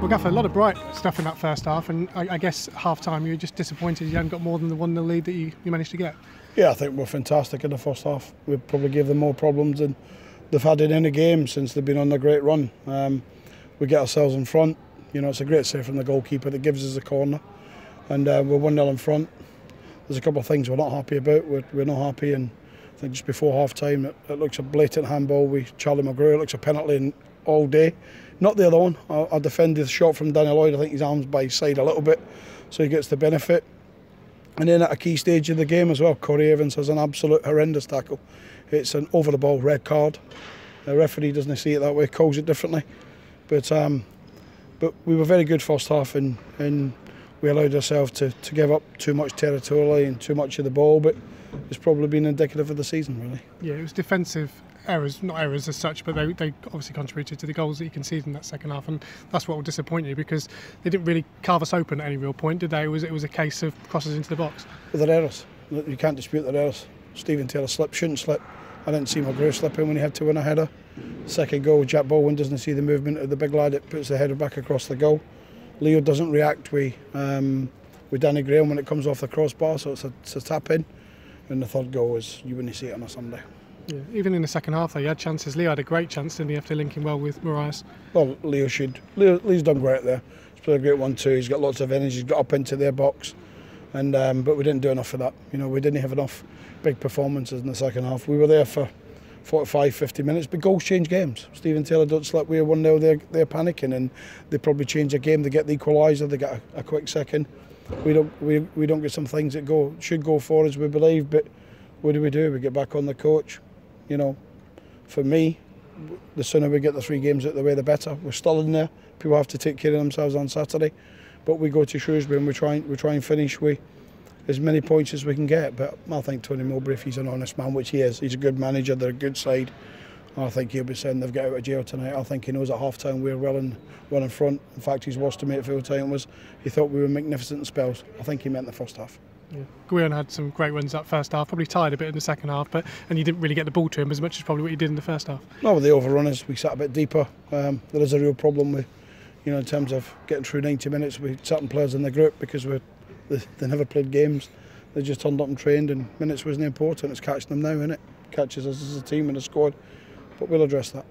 Well, Gaffer, a lot of bright stuff in that first half, and I guess half-time you were just disappointed you hadn't got more than the 1-0 lead that you managed to get. Yeah, I think we're fantastic in the first half. We probably gave them more problems than they've had in any game since they've been on a great run. We get ourselves in front. You know, it's a great save from the goalkeeper that gives us a corner, and we're 1-0 in front. There's a couple of things we're not happy about. We're not happy, and I think just before half-time it looks a blatant handball with Charlie McGrew. It looks a penalty all day. Not the other one. I defended the shot from Danny Lloyd. I think his arm's by his side a little bit, so he gets the benefit. And then at a key stage of the game as well, Corey Evans has an absolute horrendous tackle. It's an over-the-ball red card. The referee doesn't see it that way, calls it differently. But we were very good first half, and we allowed ourselves to give up too much territorially and too much of the ball, but it's probably been indicative of the season, really. Yeah, it was defensive errors, not errors as such, but they obviously contributed to the goals that you conceded in that second half, and that's what will disappoint you, because they didn't really carve us open at any real point, did they? It was a case of crosses into the box. But they're errors. You can't dispute their errors. Stephen Taylor shouldn't slip. I didn't see McGrew slipping when he had to win a header. Second goal, Jack Baldwin doesn't see the movement of the big lad that puts the header back across the goal. Leo doesn't react with Danny Graham when it comes off the crossbar, so it's a tap in. And the third goal is, you wouldn't see it on a Sunday. Yeah, even in the second half, though, you had chances. Leo had a great chance, didn't he, after linking well with Marias? Well, Leo's done great there. He's played a great one too. He's got lots of energy. He's got up into their box, and but we didn't do enough of that. You know, we didn't have enough big performances in the second half. We were there for 45, 50 minutes, but goals change games. Stephen Taylor don't slip. We're 1-0. They're panicking, and they probably change a game. They get the equaliser. They get a quick second. We don't get some things that should go for us, we believe, but what do? We get back on the coach. You know, for me, the sooner we get the 3 games out of the way, the better. We're still in there. People have to take care of themselves on Saturday, but we go to Shrewsbury and we try and finish with as many points as we can get. But I think Tony Mowbray, if he's an honest man, which he is, he's a good manager. They're a good side. I think he'll be saying they've got out of jail tonight. I think he knows at half-time we're well in front. In fact, his worst to me at full-time was he thought we were magnificent in spells. I think he meant the first half. Yeah. Guion had some great runs that first half, probably tired a bit in the second half, and you didn't really get the ball to him as much as probably what you did in the first half. No, with the overrunners, we sat a bit deeper. There is a real problem with, you know, in terms of getting through 90 minutes with certain players in the group, because they never played games. They just turned up and trained, and minutes wasn't important. It's catching them now, isn't it? Catches us as a team and a squad, but we'll address that.